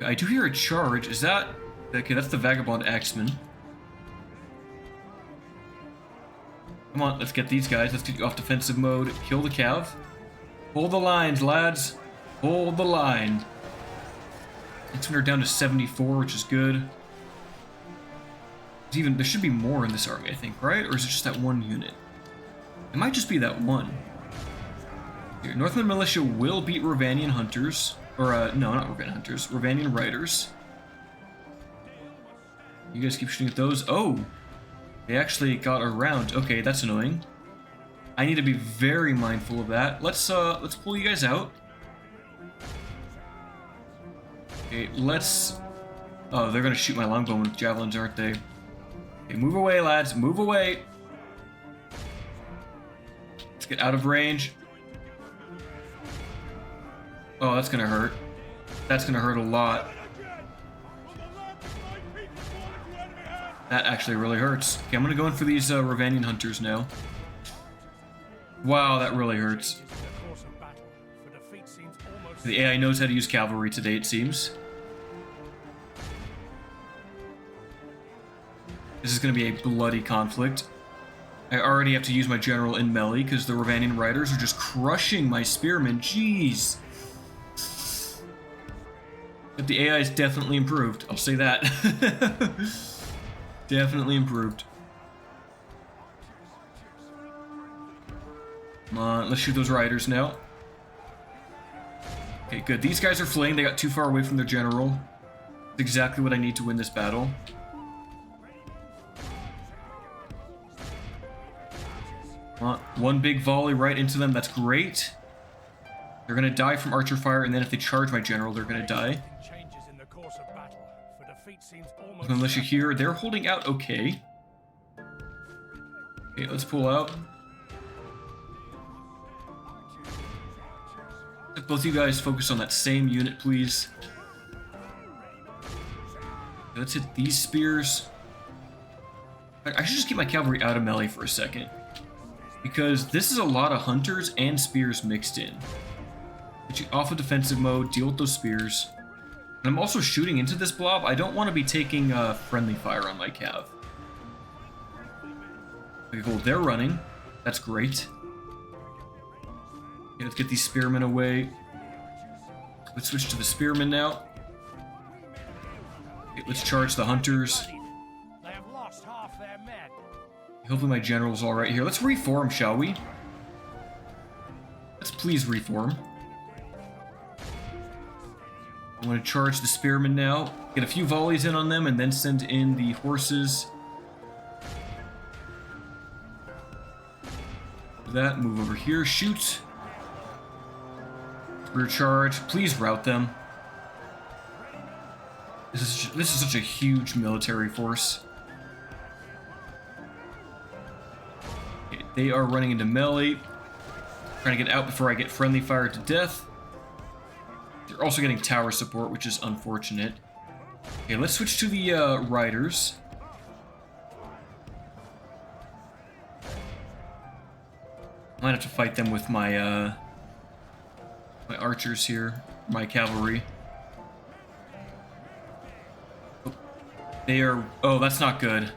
I do hear a charge. Is that... Okay, that's the Vagabond Axeman. Come on, let's get these guys. Let's get you off defensive mode. Kill the cav. Hold the lines, lads. Hold the line. X-Men are down to 74, which is good. There should be more in this army, I think, right? Or is it just that one unit? It might just be that one. Here, Northland Militia will beat Ravanian Hunters. Or, no, not Ravanian Hunters. Ravanian Riders. You guys keep shooting at those. Oh! They actually got around. Okay, that's annoying. I need to be very mindful of that. Let's pull you guys out. Okay, let's... Oh, they're gonna shoot my longbowmen with javelins, aren't they? Okay, move away, lads. Move away. Let's get out of range. Oh, that's gonna hurt. That's gonna hurt a lot. That actually really hurts. Okay, I'm gonna go in for these Ravanian hunters now. Wow, that really hurts. The AI knows how to use cavalry today, it seems. This is gonna be a bloody conflict. I already have to use my general in melee because the Ravanian riders are just crushing my spearmen. Jeez. But the AI is definitely improved. I'll say that. Definitely improved. Come on, let's shoot those riders now. Okay, good. These guys are fleeing. They got too far away from their general. That's exactly what I need to win this battle. Come on, one big volley right into them. That's great. They're gonna die from archer fire, and then if they charge my general, they're gonna die. The militia here, they're holding out okay. Okay, let's pull out. If both you guys focus on that same unit, please. Okay, let's hit these spears. I should just keep my cavalry out of melee for a second, because this is a lot of hunters and spears mixed in. Get you off of defensive mode, deal with those spears. I'm also shooting into this blob. I don't want to be taking friendly fire on my cav. Okay, cool. They're running. That's great. Okay, let's get these spearmen away. Let's switch to the spearmen now. Okay, let's charge the hunters. They have lost half their men. Hopefully my general's all right here. Let's reform, shall we? Let's please reform. I want to charge the spearmen now. Get a few volleys in on them and then send in the horses. Do that, move over here, shoot. Rear charge, please rout them. This is such a huge military force. Okay, they are running into melee. Trying to get out before I get friendly fire to death. They're also getting tower support, which is unfortunate. Okay, let's switch to the riders. I might have to fight them with my my archers here, my cavalry. Oh, they are. Oh, that's not good.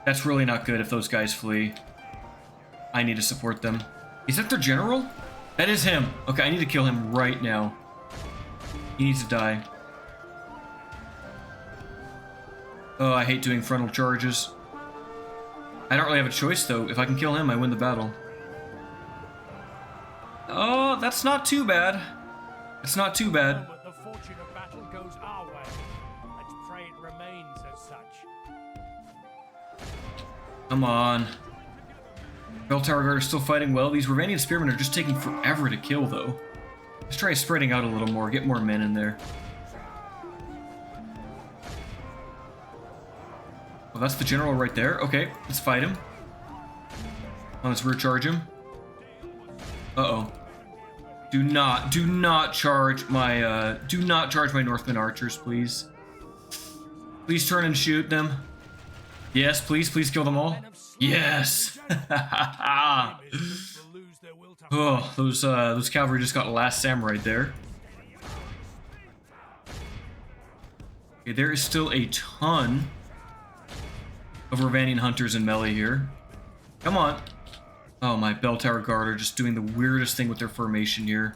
That's really not good if those guys flee. I need to support them. Is that their general? That is him. Okay, I need to kill him right now. He needs to die. Oh, I hate doing frontal charges. I don't really have a choice, though. If I can kill him, I win the battle. Oh, that's not too bad. It's not too bad. But the fortune of battle goes our way. Let's pray it remains as such. Come on. Bell Tower Guard are still fighting well. These Ravanian Spearmen are just taking forever to kill, though. Let's try spreading out a little more, get more men in there. Oh, that's the general right there. Okay, let's fight him. Oh, let's rear charge him. Uh-oh. Do not charge my Northman archers, please. Please turn and shoot them. Yes, please kill them all. Yes. Oh, those cavalry just got last samurai there. Okay, there is still a ton of Ravanian hunters in melee here. Come on. Oh, my Bell Tower Guard are just doing the weirdest thing with their formation here.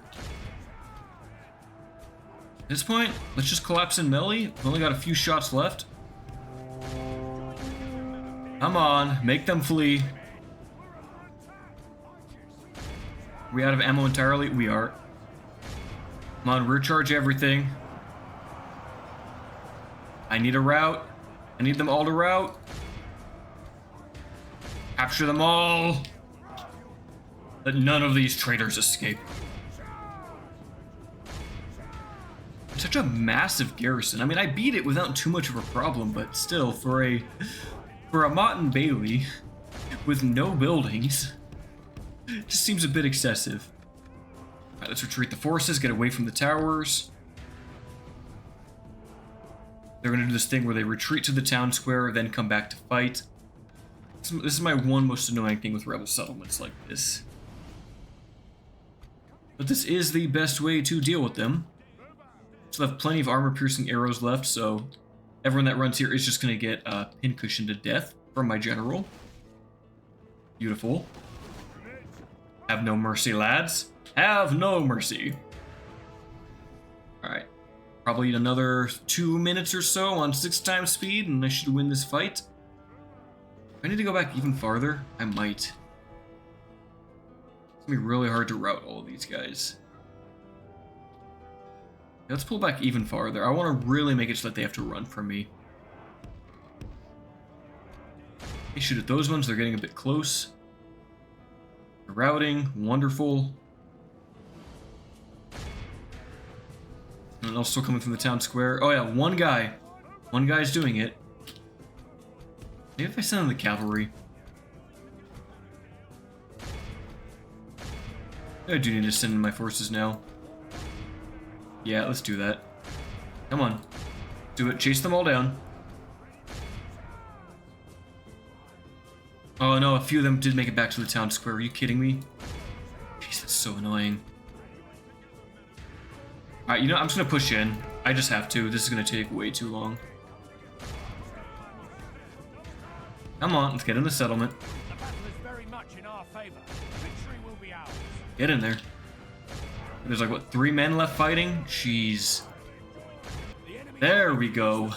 At this point, let's just collapse in melee. We've only got a few shots left. Come on, make them flee. Are we out of ammo entirely? We are. Come on, rear charge everything. I need a rout. I need them all to rout. Capture them all. Let none of these traitors escape. Such a massive garrison. I mean, I beat it without too much of a problem, but still, for a Motte and Bailey with no buildings, it just seems a bit excessive. All right, let's retreat the forces, get away from the towers. They're going to do this thing where they retreat to the town square, then come back to fight. This is my one most annoying thing with rebel settlements like this. But this is the best way to deal with them. Still have plenty of armor-piercing arrows left, so everyone that runs here is just going to get pin-cushioned to death from my general. Beautiful. Have no mercy, lads. Have no mercy. Alright. Probably another 2 minutes or so on 6 times speed, and I should win this fight. If I need to go back even farther, I might. It's going to be really hard to rout all of these guys. Let's pull back even farther. I want to really make it so that they have to run from me. Okay, shoot at those ones. They're getting a bit close. They're routing. Wonderful. And they're still coming from the town square. Oh yeah, one guy. One guy's doing it. Maybe if I send in the cavalry. I do need to send in my forces now. Yeah, let's do that. Come on. Do it. Chase them all down. Oh no, a few of them did make it back to the town square. Are you kidding me? Jeez, that's so annoying. Alright, you know, I'm just gonna push in. I just have to. This is going to take way too long. Come on, let's get in the settlement. The battle is very much in our favor. Victory will be ours. Get in there. There's like, what, 3 men left fighting? Jeez. There we go.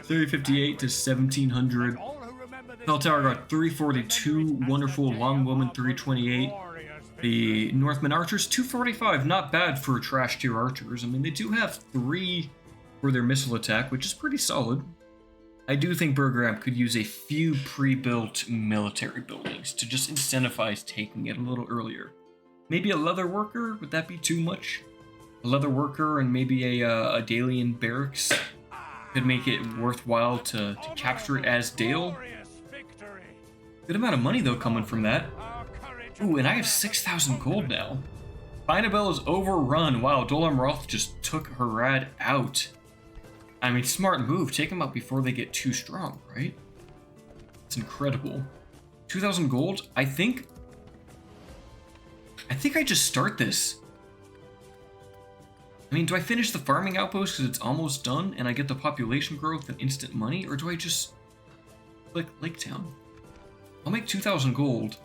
358 to 1700. Bell Tower got 342. Wonderful Longwoman 328. The Northman archers 245. Not bad for trash tier archers. I mean, they do have 3 for their missile attack, which is pretty solid. I do think Burh could use a few pre-built military buildings to just incentivize taking it a little earlier. Maybe a leather worker? Would that be too much? A leather worker and maybe a Dalian barracks could make it worthwhile to capture it as Dale. Good amount of money though coming from that. Ooh, and I have 6,000 gold now. Finabel is overrun. Wow, Dolam Roth just took Harad out. I mean, smart move. Take them out before they get too strong, right? It's incredible. 2,000 gold. I think I just start this. I mean, do I finish the farming outpost because it's almost done and I get the population growth and instant money, or do I just click Lake Town? I'll make 2,000 gold.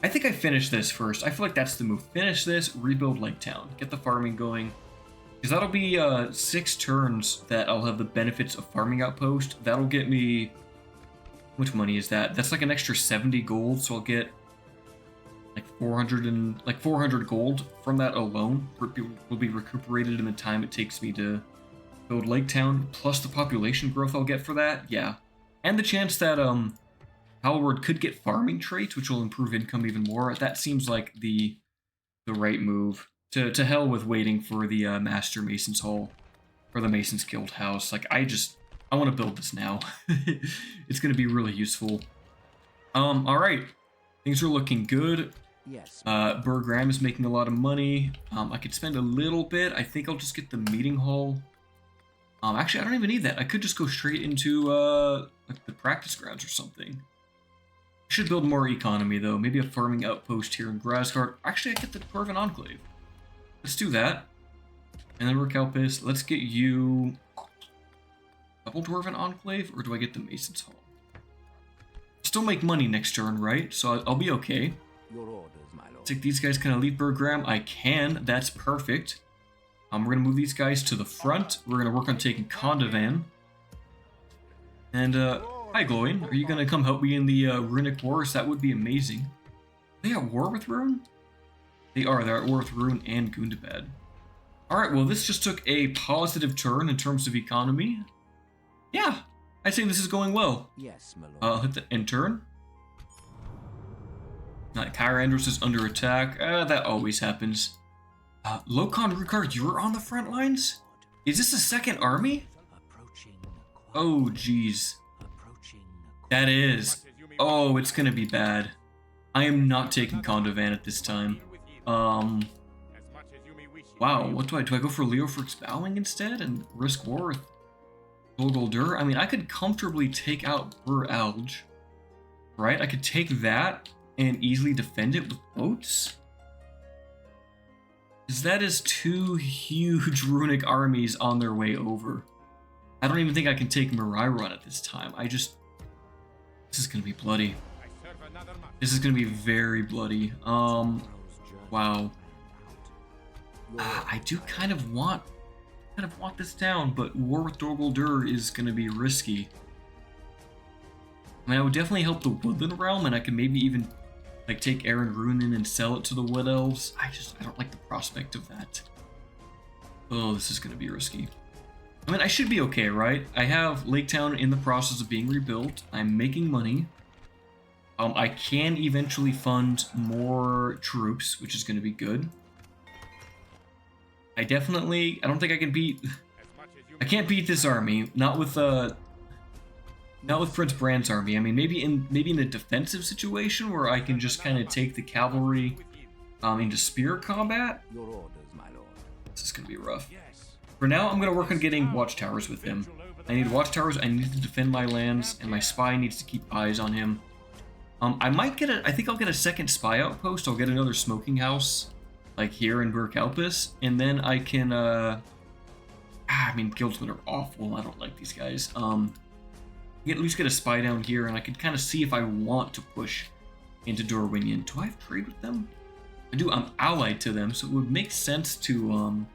I think I finish this first. I feel like that's the move. Finish this, rebuild Lake Town, get the farming going. Because that'll be 6 turns that I'll have the benefits of farming outpost. That'll get me... Which money is that? That's like an extra 70 gold, so I'll get like 400 gold from that alone. Will be recuperated in the time it takes me to build Lake Town, plus the population growth I'll get for that. Yeah, and the chance that Halward could get farming traits, which will improve income even more. That seems like the right move. To hell with waiting for the Master Mason's Hall or the Mason's Guild house. Like, I want to build this now. It's going to be really useful. All right, things are looking good. Yes. Burh is making a lot of money. I could spend a little bit. I think I'll just get the meeting hall. Actually, I don't even need that. I could just go straight into like the practice grounds or something. I should build more economy though. Maybe a farming outpost here in Grasgard. Actually, I get the Dwarven Enclave. Let's do that. And then we're Kaupis. Let's get you double Dwarven Enclave, or do I get the Mason's Hall? Still make money next turn, right? So I'll be okay. Your orders, my lord. Take these guys, can I leave Burh? I can. That's perfect. We're going to move these guys to the front. We're going to work on taking Kondovan. And, hi, Glowing. Are you going to come help me in the Runic Wars? That would be amazing. Are they at war with Rune? They are. They're at war with Rune and Gundabad. Alright, well, this just took a positive turn in terms of economy. Yeah, I'd say this is going well. Yes, my lord. I'll hit the end turn. Kyra Andros is under attack. That always happens. Lokon Rukar, you're on the front lines? Is this a second army? Oh, jeez. That is. Oh, it's gonna be bad. I am not taking Kondovan at this time. Wow, what do I go for Leofric's Bowing instead and risk war with Golguldur? I mean, I could comfortably take out Burh Alge, right? I could take that and easily defend it with boats. Because that is 2 huge runic armies on their way over. I don't even think I can take Mirairon at this time. This is gonna be bloody. This is gonna be very bloody. Wow. I do kind of want this down, but war with Golguldur is gonna be risky. I mean, I would definitely help the Woodland Realm, and I could maybe even like take Aaron Runin and sell it to the Wood Elves. I don't like the prospect of that. Oh, this is gonna be risky. I mean, I should be okay, right? I have Lake Town in the process of being rebuilt. I'm making money. I can eventually fund more troops, which is going to be good. I don't think I can beat... I can't beat this army. Not with Prince Brand's army. I mean, maybe in a defensive situation where I can just kind of take the cavalry into spear combat. Your orders, my lord. This is going to be rough. For now, I'm going to work on getting watchtowers with him. I need watchtowers, I need to defend my lands, and my spy needs to keep eyes on him. I think I'll get a second spy outpost. I'll get another smoking house, like here in Burh Kaupis, and then I can I mean, guildsmen are awful. I don't like these guys. At least get a spy down here, and I could kind of see if I want to push into Dorwinion. Do I have trade with them? I do. I'm allied to them, so it would make sense to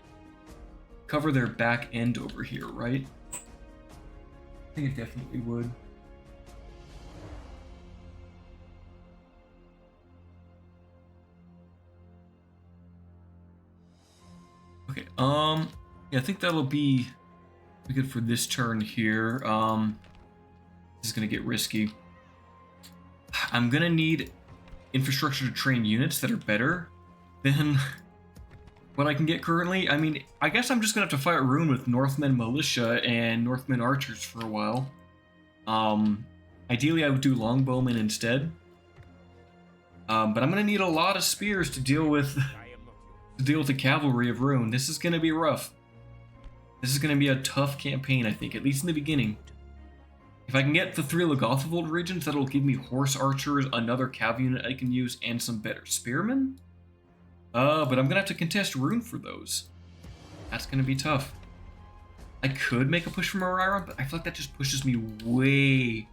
cover their back end over here, right? I think it definitely would. Okay, yeah, I think that'll be good for this turn here. This is gonna get risky. I'm gonna need infrastructure to train units that are better than what I can get currently. I mean, I guess I'm just gonna have to fight Rune with Northmen militia and Northmen archers for a while. Ideally I would do longbowmen instead. But I'm gonna need a lot of spears to deal with the cavalry of Rune. This is gonna be rough. This is gonna be a tough campaign, I think, at least in the beginning. If I can get the 3 Logothavold regions, that'll give me horse archers, another cav unit I can use, and some better spearmen. But I'm gonna have to contest Rune for those. That's gonna be tough. I could make a push from Arira, but I feel like that just pushes me way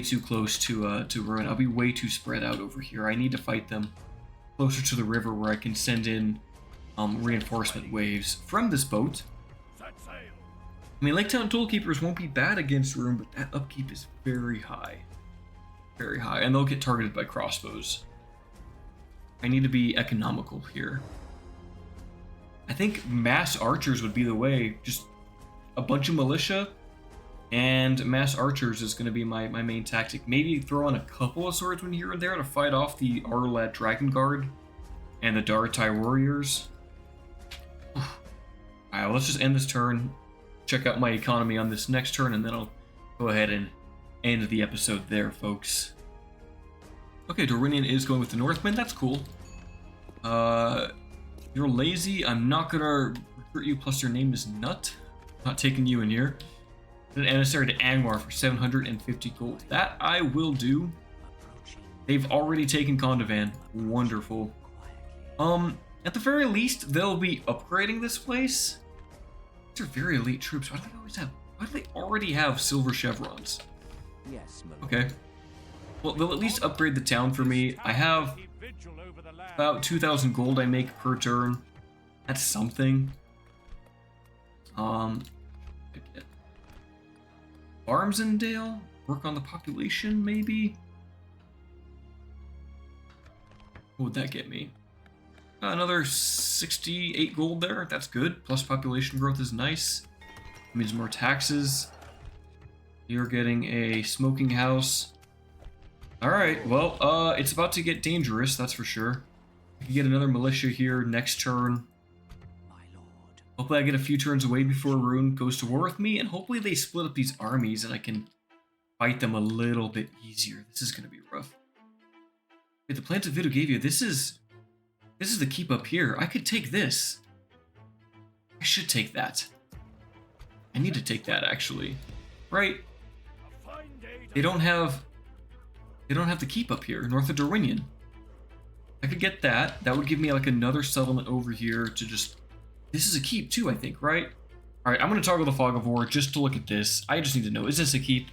too close to Rune. I'll be way too spread out over here. I need to fight them closer to the river where I can send in reinforcement waves from this boat. I mean, Lake Town Tollkeepers won't be bad against Rune, but that upkeep is very high. Very high, and they'll get targeted by crossbows. I need to be economical here. I think mass archers would be the way. Just a bunch of militia and mass archers is going to be my main tactic. Maybe throw in a couple of swordsmen here and there to fight off the Arlad Dragon Guard and the Daratai Warriors. Alright, let's just end this turn. Check out my economy on this next turn, and then I'll go ahead and end the episode there, folks. Okay, Dorwinion is going with the Northmen. That's cool. You're lazy. I'm not gonna recruit you, plus your name is Nut. Not taking you in here. An emissary to Angmar for 750 gold. That I will do. They've already taken Kondovan. Wonderful. At the very least, they'll be upgrading this place. These are very elite troops. Why do they already have silver chevrons? Yes, my lord. Okay. Well, they'll at least upgrade the town for me. I have about 2,000 gold I make per turn. That's something. Barmsendale? Work on the population, maybe? What would that get me? Another 68 gold there. That's good. Plus population growth is nice. It means more taxes. You're getting a smoking house. Alright, well, it's about to get dangerous, that's for sure. I can get another militia here next turn. My lord. Hopefully I get a few turns away before Rune goes to war with me, and hopefully they split up these armies and I can fight them a little bit easier. This is going to be rough. Okay, the Plans of Vidogavia, this is the keep up here. I could take this. I should take that. I need to take that, actually. Right? They don't have the keep up here, north of Dorwinion. I could get that. That would give me like another settlement over here to just... This is a keep too, I think, right? Alright, I'm going to toggle the Fog of War just to look at this. I just need to know, is this a keep?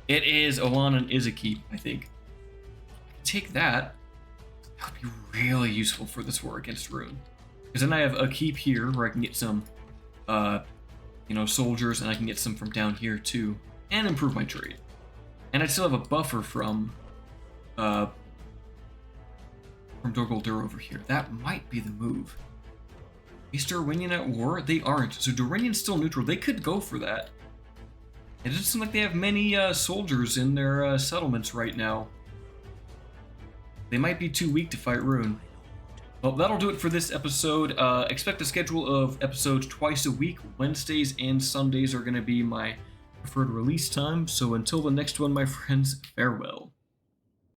It is. Olanan is a keep, I think. I can take that. That would be really useful for this war against Rune. Because then I have a keep here where I can get some, soldiers, and I can get some from down here too. And improve my trade. And I still have a buffer from Dol Guldur over here. That might be the move. Is Dorwinion at war? They aren't. So Dorwinion's still neutral. They could go for that. It doesn't seem like they have many soldiers in their settlements right now. They might be too weak to fight Rune. Well, that'll do it for this episode. Expect a schedule of episodes twice a week. Wednesdays and Sundays are going to be my preferred release time. So until the next one, my friends, farewell.